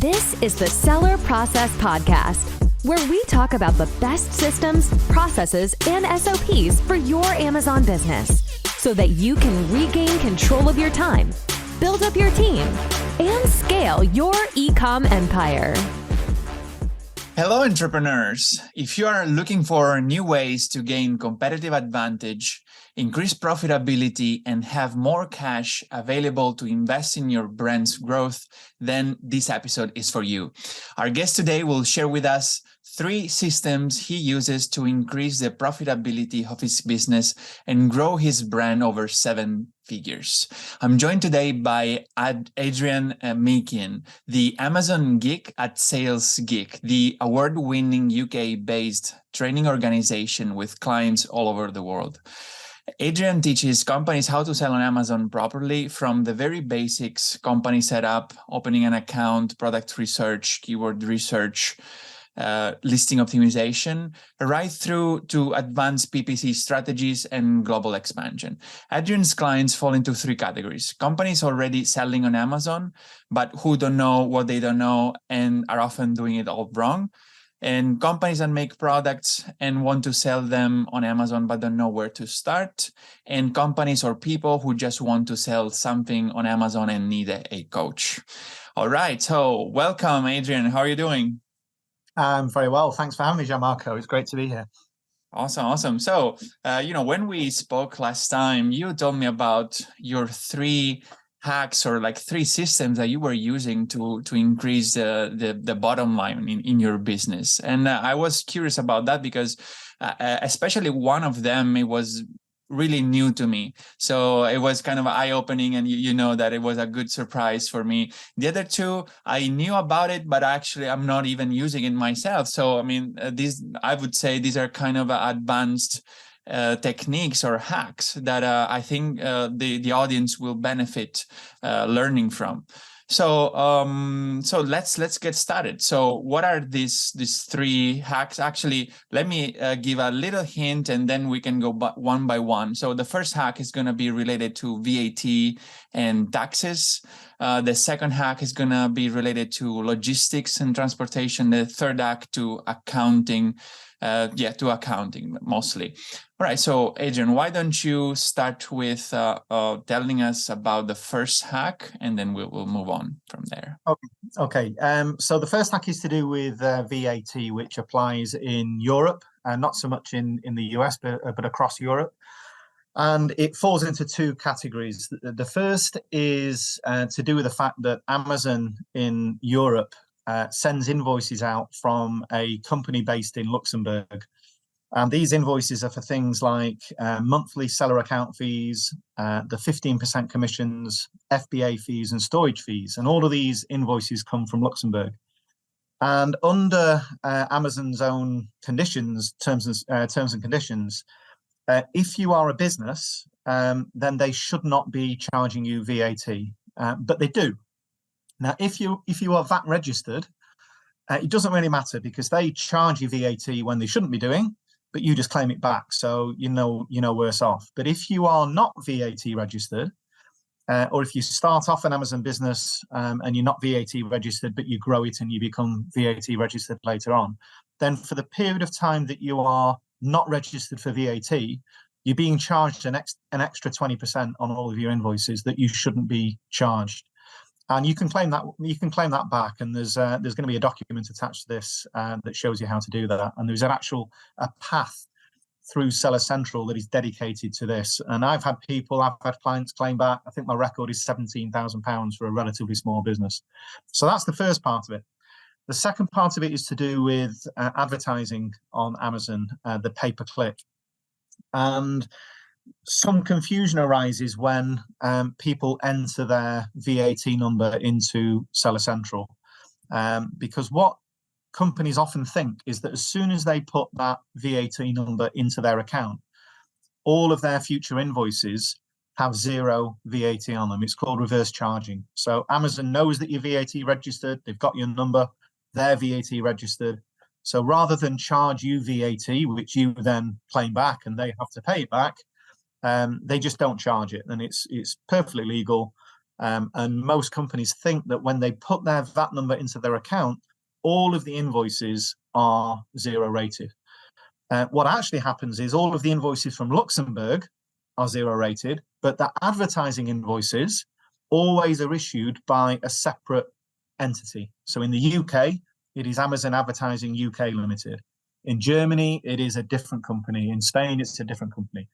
This is the Seller Process Podcast, where we talk about the best systems, processes, and SOPs for your Amazon business so that you can regain control of your time, build up your team, and scale your e-com empire. Hello, entrepreneurs. If you are looking for new ways to gain competitive advantage, increase profitability, and have more cash available to invest in your brand's growth, then this episode is for you. Our guest today will share with us 3 systems he uses to increase the profitability of his business and grow his brand over 7 figures. I'm joined today by Adrian Meakin, the Amazon geek at Sales Geek, the award-winning UK-based training organization with clients all over the world. Adrian teaches companies how to sell on Amazon properly, from the very basics: company setup, opening an account, product research, keyword research, listing optimization, right through to advanced PPC strategies and global expansion. Adrian's clients fall into 3 categories: companies already selling on Amazon, but who don't know what they don't know and are often doing it all wrong; and companies that make products and want to sell them on Amazon but don't know where to start; and companies or people who just want to sell something on Amazon and need a coach. All right, so welcome, Adrian. How are you doing? I'm very well. Thanks for having me, Gianmarco. It's great to be here. Awesome. So, when we spoke last time, you told me about your 3 hacks, or like 3 systems that you were using to increase the bottom line in your business. And I was curious about that because especially one of them, it was really new to me. So it was kind of eye-opening, and you know that it was a good surprise for me. The other 2, I knew about it, but actually I'm not even using it myself. So, I mean, I would say these are kind of advanced techniques or hacks that I think the audience will benefit learning from. So let's get started. So what are these 3 hacks? Actually, let me give a little hint, and then we can go one by one. So the first hack is going to be related to VAT and taxes. The second hack is going to be related to logistics and transportation. The third hack to accounting. To accounting mostly. All right, so Adrian, why don't you start with telling us about the first hack, and then we'll move on from there. Okay. So the first hack is to do with VAT, which applies in Europe, and not so much in the US, but across Europe. And it falls into 2 categories. The first is to do with the fact that Amazon in Europe sends invoices out from a company based in Luxembourg. And these invoices are for things like monthly seller account fees, the 15% commissions, FBA fees, and storage fees. And all of these invoices come from Luxembourg. And under Amazon's own conditions, terms and conditions, if you are a business, then they should not be charging you VAT, but they do. Now, if you are VAT registered, it doesn't really matter, because they charge you VAT when they shouldn't be doing, but you just claim it back, so you know worse off. But if you are not VAT registered, or if you start off an Amazon business and you're not VAT registered, but you grow it and you become VAT registered later on, then for the period of time that you are not registered for VAT, you're being charged an extra 20% on all of your invoices that you shouldn't be charged. And you can claim that back, and there's going to be a document attached to this that shows you how to do that. And there's a path through Seller Central that is dedicated to this. And I've had clients claim back. I think my record is £17,000 for a relatively small business. So that's the first part of it. The second part of it is to do with advertising on Amazon, the pay-per-click. And some confusion arises when people enter their VAT number into Seller Central, because what companies often think is that as soon as they put that VAT number into their account, all of their future invoices have 0 VAT on them. It's called reverse charging. So Amazon knows that you're VAT registered, they've got your number, they're VAT registered. So rather than charge you VAT, which you then claim back and they have to pay it back, they just don't charge it, and it's perfectly legal. And most companies think that when they put their VAT number into their account, all of the invoices are zero rated. What actually happens is all of the invoices from Luxembourg are zero rated, but the advertising invoices always are issued by a separate entity. So in the UK, it is Amazon Advertising UK Limited. In Germany, it is a different company. In Spain, it's a different company.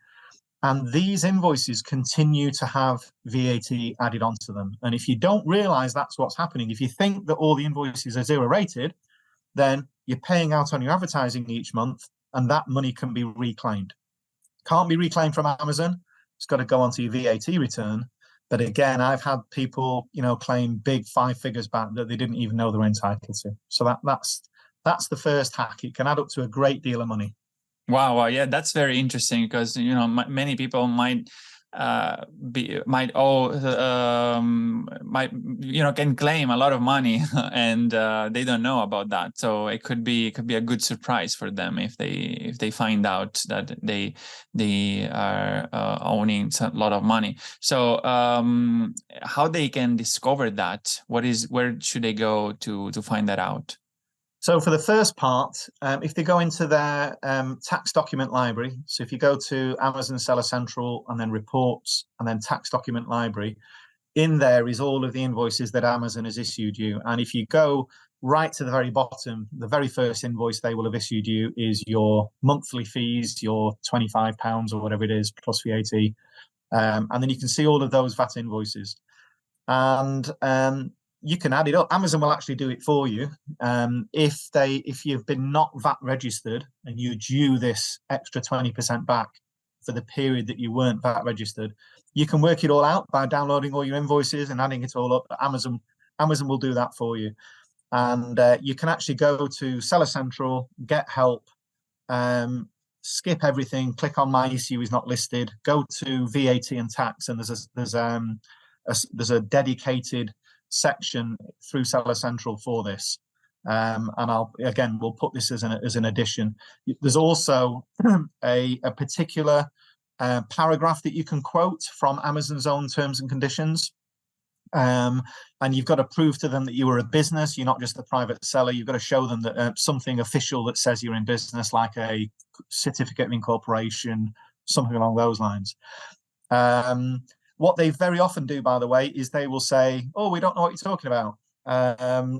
And these invoices continue to have VAT added onto them. And if you don't realize that's what's happening, if you think that all the invoices are zero rated, then you're paying out on your advertising each month, and that money can be reclaimed. Can't be reclaimed from Amazon. It's got to go onto your VAT return. But again, I've had people, claim big 5 figures back that they didn't even know they were entitled to. So that's the first hack. It can add up to a great deal of money. Wow, yeah, that's very interesting because many people might can claim a lot of money and they don't know about that. So it could be a good surprise for them if they find out that they are owning a lot of money. So how they can discover that? Where should they go to find that out? So for the first part, if they go into their tax document library, so if you go to Amazon Seller Central and then reports and then tax document library, in there is all of the invoices that Amazon has issued you. And if you go right to the very bottom, the very first invoice they will have issued you is your monthly fees, your £25 or whatever it is, plus VAT. And then you can see all of those VAT invoices. And you can add it up. Amazon will actually do it for you. If you've been not VAT registered and you're due this extra 20% back for the period that you weren't VAT registered, you can work it all out by downloading all your invoices and adding it all up. Amazon will do that for you. And you can actually go to Seller Central, get help, skip everything, click on My Issue is Not Listed, go to VAT and tax, and there's a dedicated section through Seller Central for this, and we'll put this as an addition. There's also a particular paragraph that you can quote from Amazon's own terms and conditions, and you've got to prove to them that you are a business. You're not just a private seller. You've got to show them that something official that says you're in business, like a certificate of incorporation, something along those lines. What they very often do, by the way, is they will say, "Oh, we don't know what you're talking about."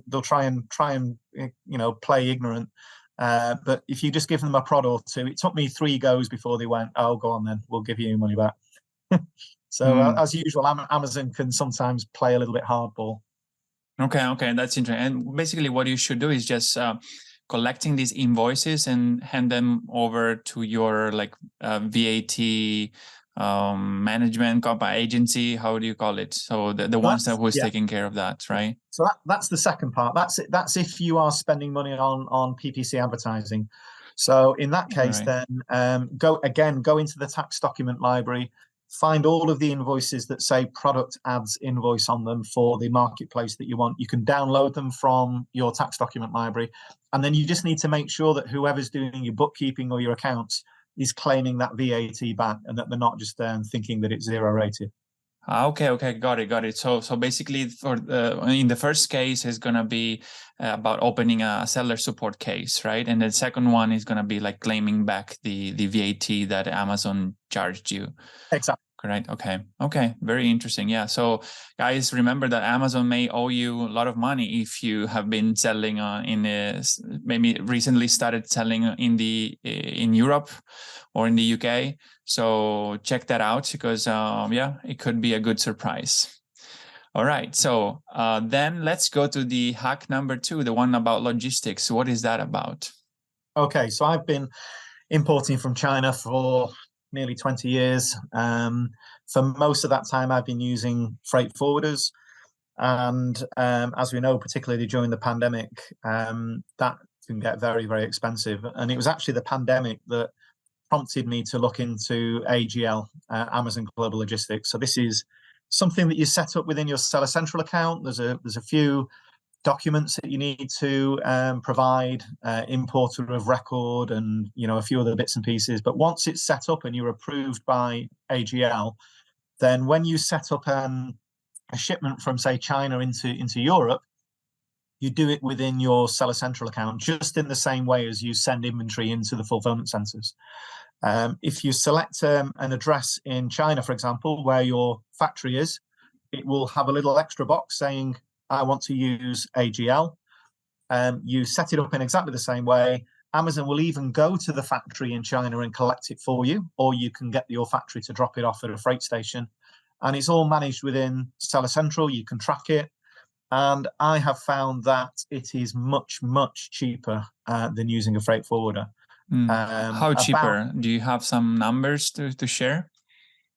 They'll try and play ignorant. But if you just give them a prod or two, it took me 3 goes before they went, "Oh, go on then, we'll give you your money back." So as usual, Amazon can sometimes play a little bit hardball. Okay, that's interesting. And basically, what you should do is just collecting these invoices and hand them over to your VAT. Management company, agency, how do you call it? So the ones that was taking care of that, right? So that's the second part. That's if you are spending money on PPC advertising. So in that case, then go into the tax document library, find all of the invoices that say product ads invoice on them for the marketplace that you want. You can download them from your tax document library, and then you just need to make sure that whoever's doing your bookkeeping or your accounts is claiming that VAT back, and that they're not just thinking that it's zero rated. Okay, got it. So basically, in the first case is gonna be about opening a seller support case, right? And the second one is gonna be like claiming back the VAT that Amazon charged you. Exactly. Correct. Okay. Very interesting. Yeah. So guys, remember that Amazon may owe you a lot of money if you have been selling maybe recently started selling in Europe or in the UK. So check that out because it could be a good surprise. All right. So then let's go to the hack number 2, the one about logistics. What is that about? Okay. So I've been importing from China for nearly 20 years. For most of that time, I've been using freight forwarders. And as we know, particularly during the pandemic, that can get very, very expensive. And it was actually the pandemic that prompted me to look into AGL, Amazon Global Logistics. So this is something that you set up within your Seller Central account. There's a few documents that you need to provide, importer of record, and a few other bits and pieces. But once it's set up and you're approved by AGL, then when you set up a shipment from, say, China into Europe, you do it within your Seller Central account, just in the same way as you send inventory into the fulfillment centers. If you select an address in China, for example, where your factory is, it will have a little extra box saying, I want to use AGL. You set it up in exactly the same way. Amazon will even go to the factory in China and collect it for you, or you can get your factory to drop it off at a freight station. And it's all managed within Seller Central. You can track it. And I have found that it is much, much cheaper than using a freight forwarder. How cheaper? Do you have some numbers to share?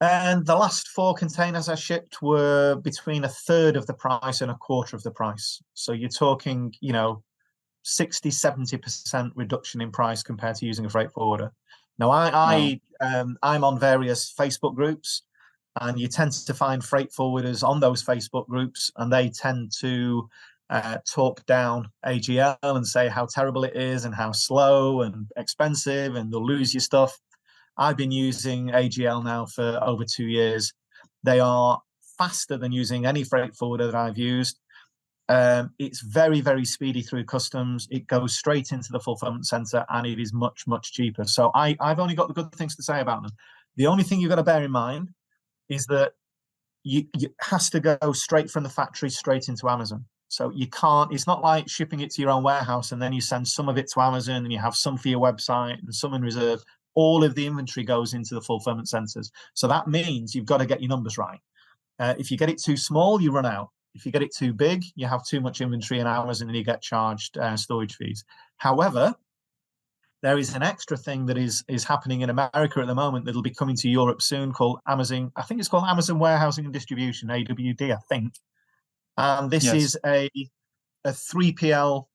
And the last 4 containers I shipped were between a third of the price and a quarter of the price. So you're talking, 60, 70% reduction in price compared to using a freight forwarder. Now, I'm on various Facebook groups, and you tend to find freight forwarders on those Facebook groups, and they tend to talk down AGL and say how terrible it is and how slow and expensive, and they'll lose your stuff. I've been using AGL now for over 2 years. They are faster than using any freight forwarder that I've used. It's very, very speedy through customs. It goes straight into the fulfillment center, and it is much, much cheaper. So I've only got the good things to say about them. The only thing you've got to bear in mind is that you has to go straight from the factory straight into Amazon. So you can't, it's not like shipping it to your own warehouse and then you send some of it to Amazon and you have some for your website and some in reserve. All of the inventory goes into the fulfillment centers. So that means you've got to get your numbers right. If you get it too small, you run out. If you get it too big, you have too much inventory in Amazon and you get charged storage fees. However, there is an extra thing that is happening in America at the moment that'll be coming to Europe soon, called Amazon. I think it's called Amazon Warehousing and Distribution, AWD, I think. And this is a 3PL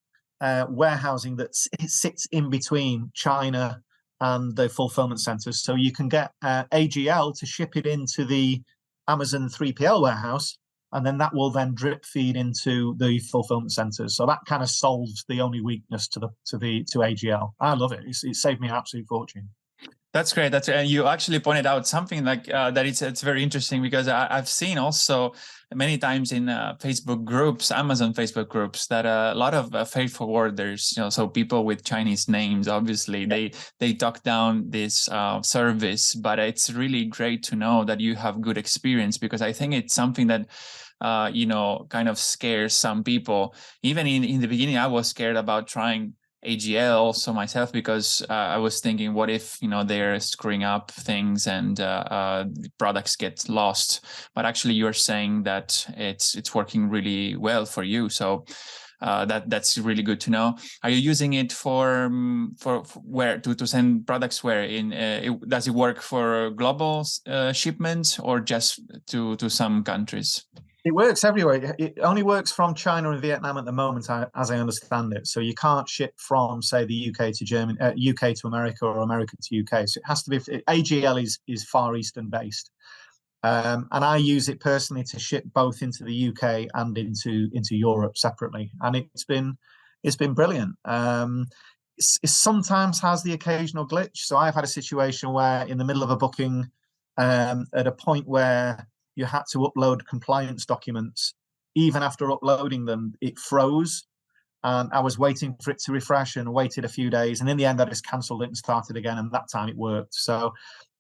warehousing that sits in between China and the fulfillment centers. So you can get AGL to ship it into the Amazon 3PL warehouse, and then that will then drip feed into the fulfillment centers. So that kind of solves the only weakness to AGL. I love it. It saved me an absolute fortune. That's great. And you actually pointed out something like that. It's very interesting, because I've seen also many times in Facebook groups, Amazon Facebook groups, that a lot of freight forwarders, so people with Chinese names, obviously, they talk down this service. But it's really great to know that you have good experience, because I think it's something that kind of scares some people. Even in the beginning, I was scared about trying AGL also myself, because I was thinking, what if they're screwing up things and products get lost? But actually, you're saying that it's working really well for you. So that's really good to know. Are you using it for where to send products? Where does it work for global shipments, or just to some countries? It works everywhere. It only works from China and Vietnam at the moment, as I understand it. So you can't ship from, say, the UK to Germany, UK to America, or America to UK. So it has to be. AGL is Far Eastern based, and I use it personally to ship both into the UK and into Europe separately, and it's been brilliant. It sometimes has the occasional glitch. So I've had a situation where, in the middle of a booking, at a point where you had to upload compliance documents, even after uploading them, it froze. And I was waiting for it to refresh and waited a few days. And in the end, I just cancelled it and started again. And that time it worked. So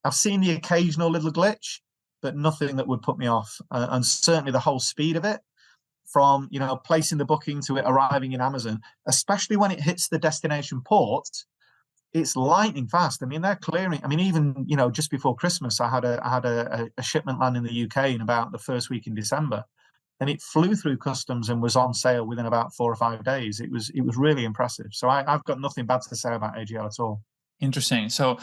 I've seen the occasional little glitch, but nothing that would put me off. And certainly the whole speed of it, from placing the booking to it arriving in Amazon, especially when it hits the destination port, it's lightning fast. I mean, they're clearing. I mean, even just before Christmas, I had a shipment land in the UK in about the first week in December, and it flew through customs and was on sale within about 4 or 5 days. It was really impressive. So I've got nothing bad to say about AGL at all. Interesting. So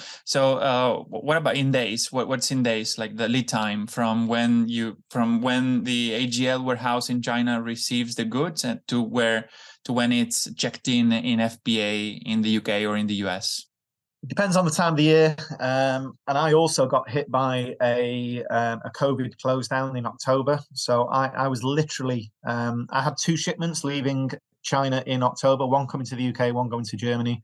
what about in days? What's in days, like the lead time from when the AGL warehouse in China receives the goods and to when it's checked in FBA in the UK or in the US? It depends on the time of the year. And I also got hit by a COVID close down in October. So I was literally, I had 2 shipments leaving China in October, one coming to the UK, one going to Germany.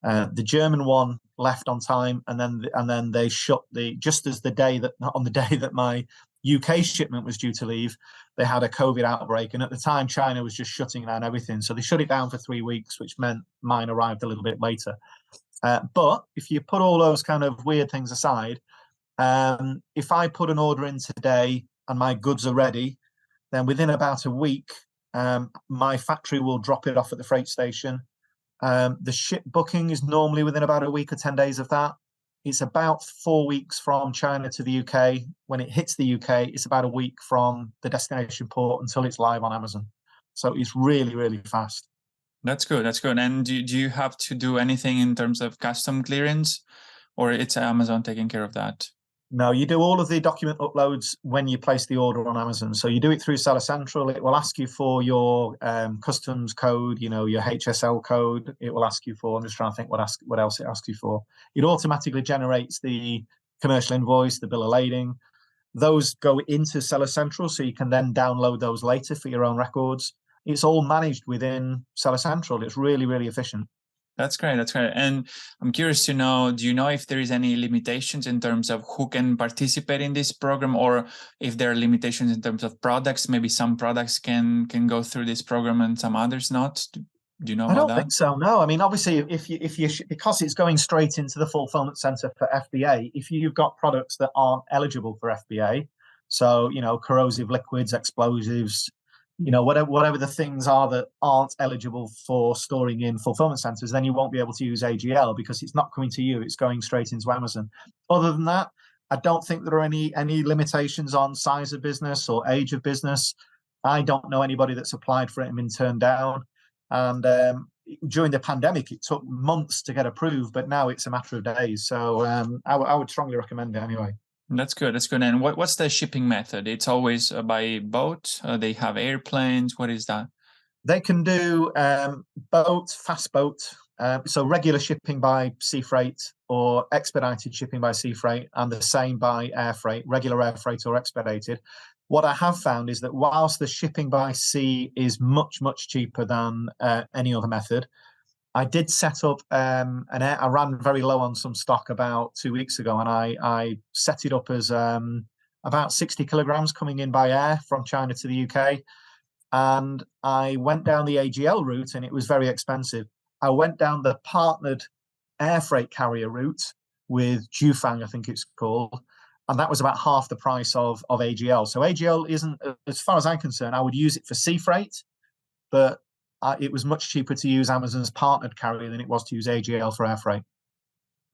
The German one left on time, and then they shut just as on the day that my UK shipment was due to leave, they had a COVID outbreak. And at the time, China was just shutting down everything. So they shut it down for 3 weeks, which meant mine arrived a little bit later. But if you put all those kind of weird things aside, if I put an order in today and my goods are ready, then within about a week, my factory will drop it off at the freight station. The ship booking is normally within about a week or 10 days of that. It's about 4 weeks from China to the UK. When it hits the UK, it's about a week from the destination port until it's live on Amazon. So it's really, really fast. That's good. That's good. And do you have to do anything in terms of custom clearance, or it's Amazon taking care of that? No, you do all of the document uploads when you place the order on Amazon. So you do it through Seller Central. It will ask you for your customs code, your HSL code. It will ask you for, I'm just trying to think what else it asks you for. It automatically generates the commercial invoice, the bill of lading. Those go into Seller Central, so you can then download those later for your own records. It's all managed within Seller Central. It's really, really efficient. That's great. That's great. And I'm curious to know, do you know if there is any limitations in terms of who can participate in this program, or if there are limitations in terms of products? Maybe some products can go through this program and some others not. Do you know about that? I don't think so. No, I mean, obviously, if you because it's going straight into the fulfillment center for FBA, if you've got products that aren't eligible for FBA, so corrosive liquids, explosives, whatever the things are that aren't eligible for storing in fulfillment centers, then you won't be able to use AGL because it's not coming to you, it's going straight into Amazon. Other than that, I don't think there are any limitations on size of business or age of business. I don't know anybody that's applied for it and been turned down. And during the pandemic, it took months to get approved, but now it's a matter of days. So I would strongly recommend it anyway. That's good. That's good. And what's the shipping method? It's always by boat. They have airplanes. What is that? They can do boat, fast boat. So regular shipping by sea freight or expedited shipping by sea freight, and the same by air freight, regular air freight or expedited. What I have found is that whilst the shipping by sea is much, much cheaper than any other method, I did set up I ran very low on some stock about 2 weeks ago, and I set it up as about 60 kilograms coming in by air from China to the UK. And I went down the AGL route, and it was very expensive. I went down the partnered air freight carrier route with Jufang, I think it's called, and that was about half the price of AGL. So AGL isn't, as far as I'm concerned, I would use it for sea freight, but it was much cheaper to use Amazon's partnered carrier than it was to use AGL for air freight.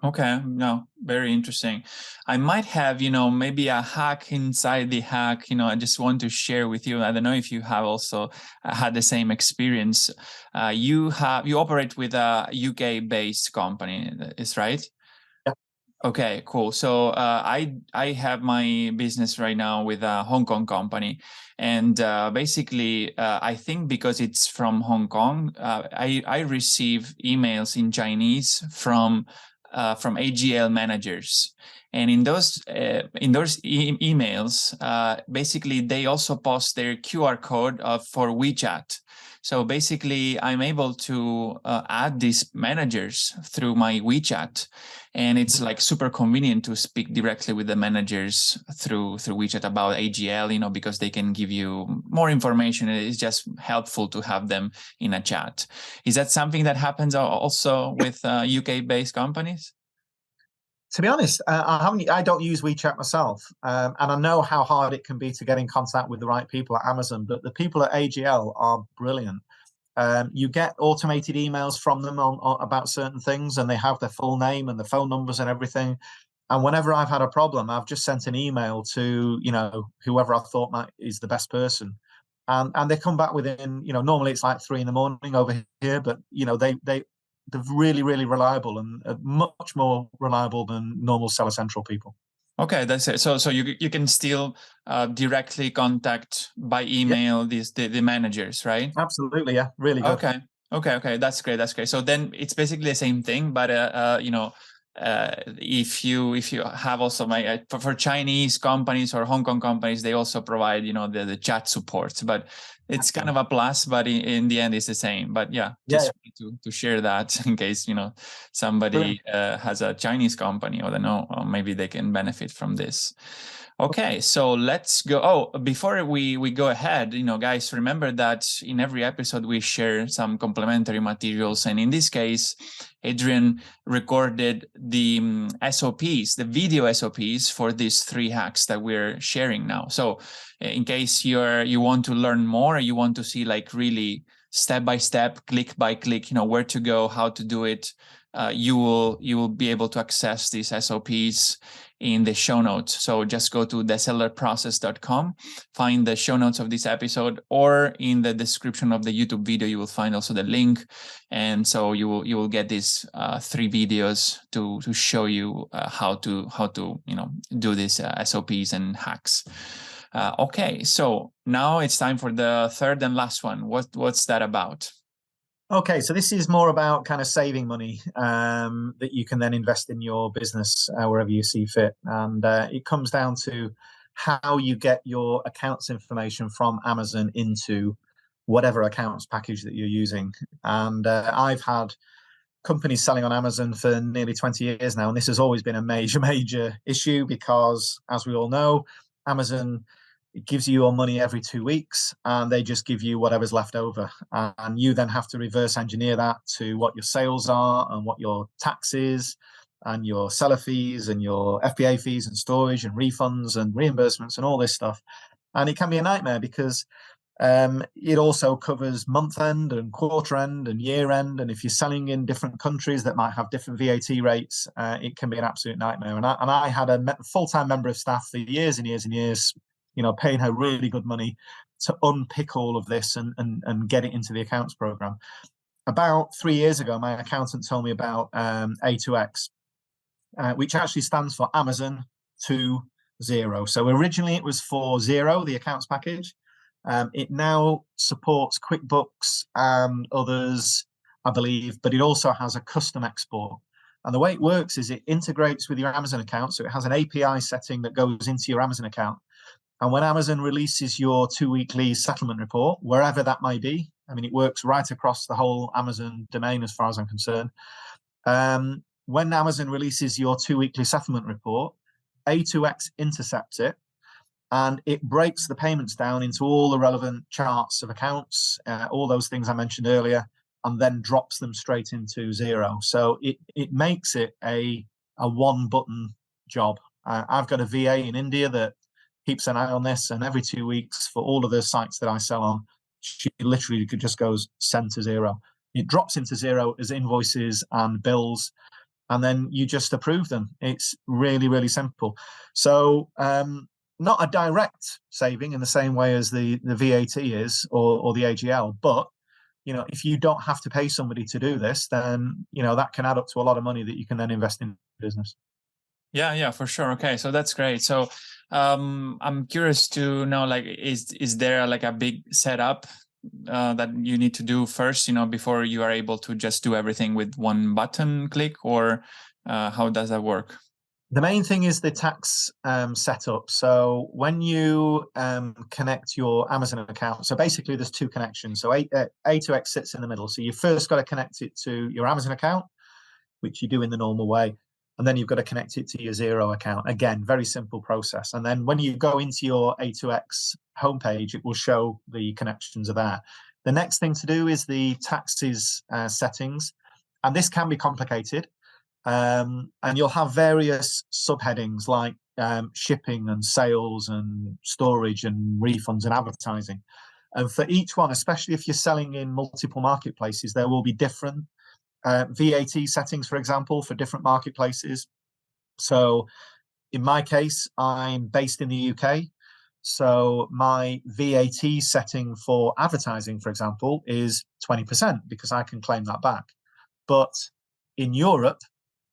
Okay, no, very interesting. I might have, maybe a hack inside the hack, I just want to share with you. I don't know if you have also had the same experience. You operate with a UK-based company, is right? Yeah. Okay, cool. So I have my business right now with a Hong Kong company, and basically I think because it's from Hong Kong, I receive emails in Chinese from AGL managers, and in those emails, basically they also post their QR code for WeChat. So basically, I'm able to add these managers through my WeChat, and it's like super convenient to speak directly with the managers through WeChat about AGL, because they can give you more information. It's just helpful to have them in a chat. Is that something that happens also with UK-based companies? To be honest, I don't use WeChat myself, and I know how hard it can be to get in contact with the right people at Amazon. But the people at AGL are brilliant. You get automated emails from them about certain things, and they have their full name and the phone numbers and everything. And whenever I've had a problem, I've just sent an email to whoever I thought is the best person, and they come back within normally it's like 3 a.m. over here, but they're really, really reliable, and much more reliable than normal Seller Central people. Okay, that's it. So you can still directly contact by email the managers, right? Absolutely, yeah, really good. Okay, that's great. That's great. So then it's basically the same thing, but if you have also for Chinese companies or Hong Kong companies, they also provide the chat support, but it's kind of a plus, but in the end it's the same. But just to share that in case somebody has a Chinese company, or they know, or maybe they can benefit from this. Okay, so let's go. Oh, before we go ahead, guys, remember that in every episode we share some complementary materials, and in this case, Adrian recorded the SOPs, the video SOPs for these 3 hacks that we're sharing now. So, in case you want to learn more, you want to see like really step by step, click by click, where to go, how to do it. You will be able to access these SOPs in the show notes. So just go to thesellerprocess.com, find the show notes of this episode, or in the description of the YouTube video, you will find also the link. And so you will get these 3 videos to show you how to do these SOPs and hacks. Okay, so now it's time for the third and last one. What's that about? Okay, so this is more about kind of saving money that you can then invest in your business wherever you see fit. And it comes down to how you get your accounts information from Amazon into whatever accounts package that you're using. And I've had companies selling on Amazon for nearly 20 years now, and this has always been a major issue because, as we all know, Amazon, it gives you your money every 2 weeks and they just give you whatever's left over. And you then have to reverse engineer that to what your sales are and what your tax is and your seller fees and your FBA fees and storage and refunds and reimbursements and all this stuff. And it can be a nightmare because it also covers month end and quarter end and year end. And if you're selling in different countries that might have different VAT rates, it can be an absolute nightmare. And I had a full-time member of staff for years and years and years, paying her really good money to unpick all of this and get it into the accounts program. About 3 years ago, my accountant told me about A2X, which actually stands for Amazon to Zero. So originally it was for Zero, the accounts package. It now supports QuickBooks and others, I believe, but it also has a custom export. And the way it works is it integrates with your Amazon account. So it has an API setting that goes into your Amazon account. And when Amazon releases your 2-weekly settlement report, wherever that may be, I mean, it works right across the whole Amazon domain as far as I'm concerned. When Amazon releases your 2-weekly settlement report, A2X intercepts it and it breaks the payments down into all the relevant charts of accounts, all those things I mentioned earlier, and then drops them straight into Zero. So it makes it a one-button job. I've got a VA in India that keeps an eye on this, and every 2 weeks for all of the sites that I sell on, she literally just goes send to Zero. It drops into Zero as invoices and bills, and then you just approve them. It's really simple. So not a direct saving in the same way as the VAT is or the AGL, but if you don't have to pay somebody to do this, then that can add up to a lot of money that you can then invest in business. Yeah, for sure. Okay, so that's great. So I'm curious to know, like, is there like a big setup that you need to do first, before you are able to just do everything with one button click, or how does that work? The main thing is the tax setup. So when you connect your Amazon account, so basically there's 2 connections. So A2X sits in the middle. So you first got to connect it to your Amazon account, which you do in the normal way. And then you've got to connect it to your Zero account. Again, very simple process. And then when you go into your A2X homepage, it will show the connections are there. The next thing to do is the taxes settings. And this can be complicated. And you'll have various subheadings like shipping and sales and storage and refunds and advertising. And for each one, especially if you're selling in multiple marketplaces, there will be different VAT settings, for example, for different marketplaces. So in my case, I'm based in the UK. So my VAT setting for advertising, for example, is 20% because I can claim that back. But in Europe,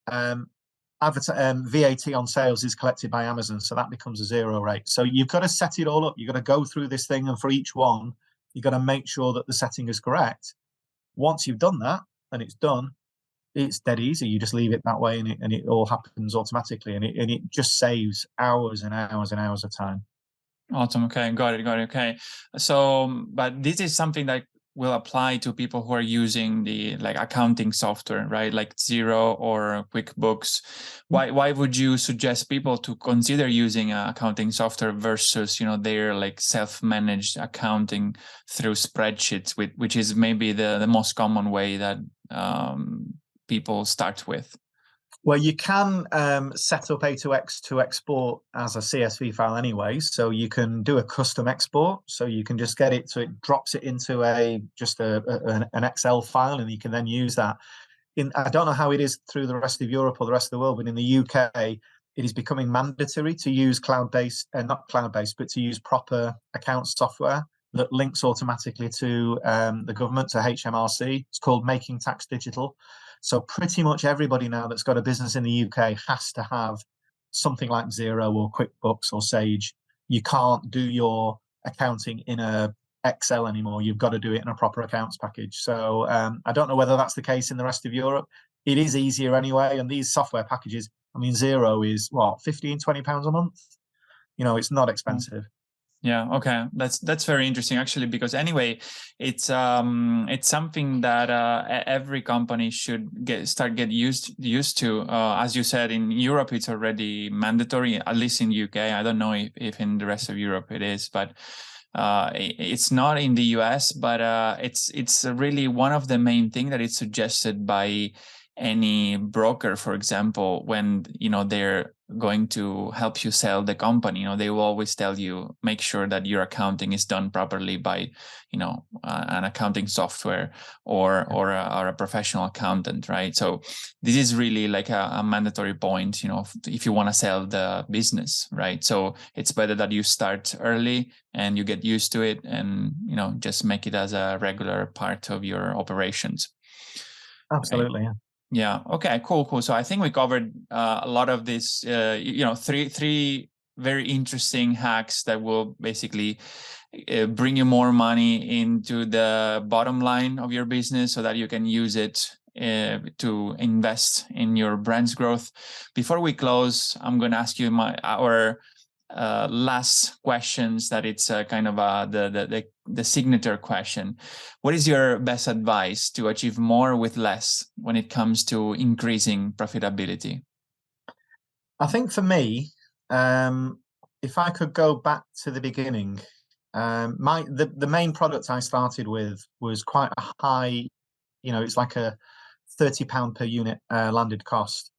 VAT on sales is collected by Amazon, so that becomes a 0 rate. So you've got to set it all up. You've got to go through this thing, and for each one, you've got to make sure that the setting is correct. Once you've done that, and it's done, it's dead easy. You just leave it that way, and it all happens automatically, and it just saves hours and hours and hours of time. Awesome. Okay, got it. Okay, so but this is something that will apply to people who are using the like accounting software, right? Like Xero or QuickBooks. Why would you suggest people to consider using accounting software versus, you know, their like self-managed accounting through spreadsheets, which is maybe the most common way that people start with? Well, you can set up A2X to export as a CSV file anyway, so you can do a custom export. So you can just get it so it drops it into an Excel file, and you can then use that. I don't know how it is through the rest of Europe or the rest of the world, but in the UK, it is becoming mandatory to use cloud-based, not cloud-based, but to use proper account software that links automatically to the government, to HMRC. It's called Making Tax Digital. So pretty much everybody now that's got a business in the UK has to have something like Xero or QuickBooks or Sage. You can't do your accounting in a Excel anymore. You've got to do it in a proper accounts package. So I don't know whether that's the case in the rest of Europe. It is easier anyway. And these software packages, I mean, Xero is what, £15-20 a month? You know, it's not expensive. Yeah. Okay. That's very interesting, actually, because anyway, it's something that every company should start get used to. As you said, in Europe, it's already mandatory, at least in UK. I don't know if in the rest of Europe it is, but it's not in the US. But it's really one of the main things that is suggested by any broker, for example, when, you know, they're going to help you sell the company. You know, they will always tell you, make sure that your accounting is done properly by, you know, an accounting software or a professional accountant, right? So this is really like a mandatory point, you know, if you want to sell the business, right? So it's better that you start early and you get used to it, and, you know, just make it as a regular part of your operations. Absolutely, right? Yeah. Okay. Cool. So I think we covered a lot of this. You know, three very interesting hacks that will basically bring you more money into the bottom line of your business, so that you can use it to invest in your brand's growth. Before we close, I'm going to ask you our last questions. That it's kind of the signature question. What is your best advice to achieve more with less when it comes to increasing profitability? I think for me, if I could go back to the beginning, the main product I started with was quite a high, you know, it's like a £30 per unit landed cost,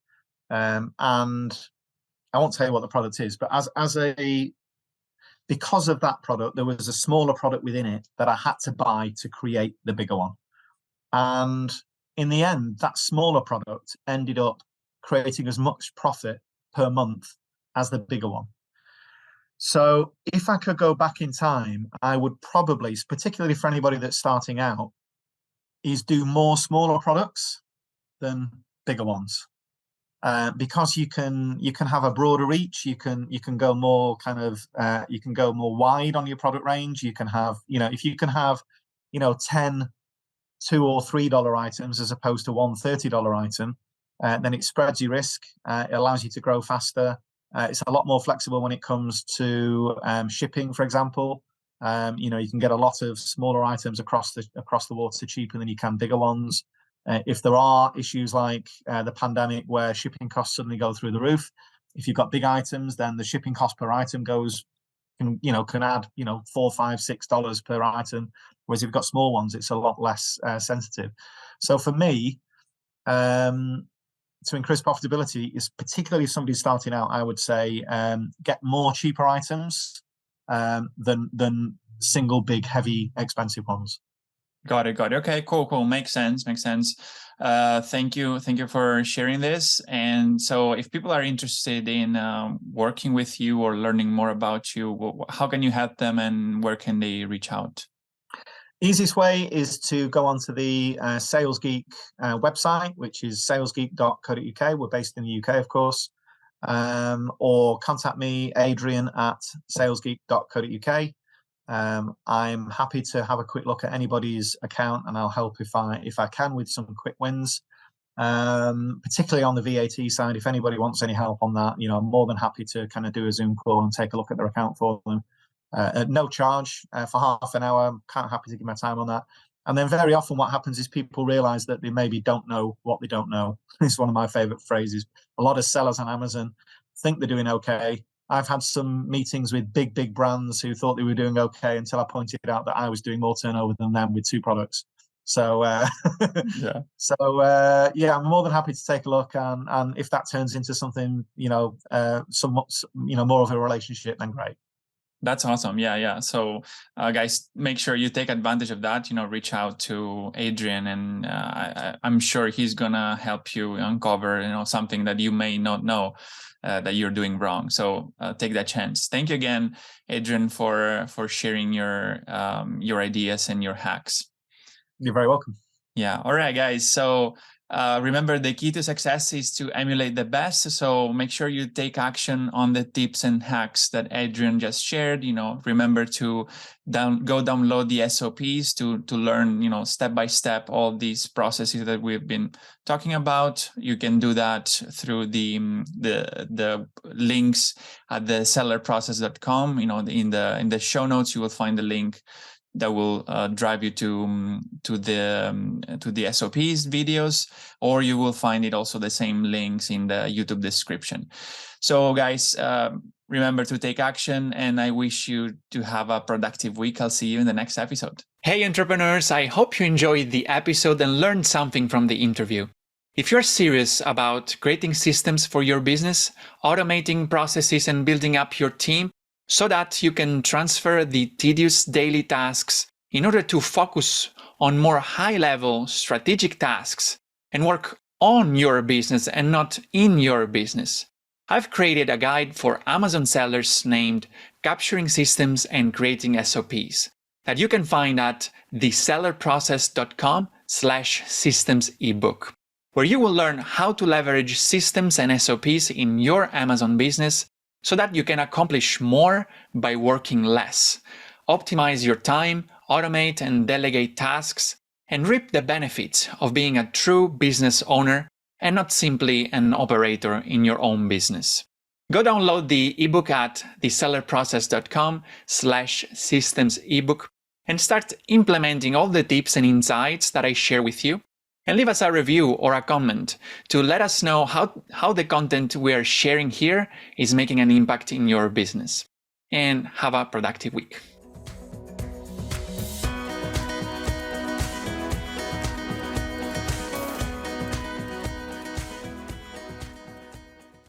and I won't tell you what the product is, but because of that product, there was a smaller product within it that I had to buy to create the bigger one. And in the end, that smaller product ended up creating as much profit per month as the bigger one. So if I could go back in time, I would probably, particularly for anybody that's starting out, is do more smaller products than bigger ones. Because you can have a broader reach, you can go more kind of you can go more wide on your product range. You can have, you know, if you can have, you know, 10 $2 or $3 items as opposed to one $30 item, then it spreads your risk. It allows you to grow faster. It's a lot more flexible when it comes to shipping, for example. You know, you can get a lot of smaller items across the water cheaper than you can bigger ones. If there are issues like the pandemic where shipping costs suddenly go through the roof, if you've got big items, then the shipping cost per item can add, you know, $4, $5, $6 per item. Whereas if you've got small ones, it's a lot less sensitive. So for me, to increase profitability, is particularly if somebody's starting out, I would say get more cheaper items than single big, heavy, expensive ones. Got it. Okay, cool. Makes sense. Thank you for sharing this. And so if people are interested in working with you or learning more about you, how can you help them, and where can they reach out? Easiest way is to go onto the Sales Geek website, which is salesgeek.co.uk. We're based in the UK, of course. Or contact me, Adrian, at salesgeek.co.uk. I'm happy to have a quick look at anybody's account, and I'll help if I can with some quick wins, particularly on the VAT side. If anybody wants any help on that, you know, I'm more than happy to kind of do a Zoom call and take a look at their account for them at no charge for half an hour. I'm kind of happy to give my time on that. And then very often what happens is people realize that they maybe don't know what they don't know. It's one of my favorite phrases. A lot of sellers on Amazon think they're doing okay. I've had some meetings with big brands who thought they were doing okay until I pointed out that I was doing more turnover than them with 2 products. So Yeah. I'm more than happy to take a look, and if that turns into something, somewhat, more of a relationship, then great. That's awesome. Yeah. So, guys, make sure you take advantage of that. Reach out to Adrian, and I'm sure he's gonna help you uncover, something that you may not know that you're doing wrong. So take that chance. Thank you again, Adrian, for sharing your ideas and your hacks. You're very welcome. Yeah. All right, guys. So remember, the key to success is to emulate the best. So make sure you take action on the tips and hacks that Adrian just shared. Remember to go download the SOPs to learn, step by step, all these processes that we've been talking about. You can do that through the links at the sellerprocess.com. In the show notes, you will find the link that will drive you to the SOPs videos, or you will find it also the same links in the YouTube description. So guys, remember to take action, and I wish you to have a productive week. I'll see you in the next episode. Hey entrepreneurs, I hope you enjoyed the episode and learned something from the interview. If you're serious about creating systems for your business, automating processes and building up your team, so that you can transfer the tedious daily tasks in order to focus on more high-level strategic tasks and work on your business and not in your business, I've created a guide for Amazon sellers named Capturing Systems and Creating SOPs that you can find at thesellerprocess.com/systems ebook, where you will learn how to leverage systems and SOPs in your Amazon business so that you can accomplish more by working less, optimize your time, automate and delegate tasks, and reap the benefits of being a true business owner and not simply an operator in your own business. Go download the ebook at thesellerprocess.com/systems ebook and start implementing all the tips and insights that I share with you. And leave us a review or a comment to let us know how the content we are sharing here is making an impact in your business. And have a productive week.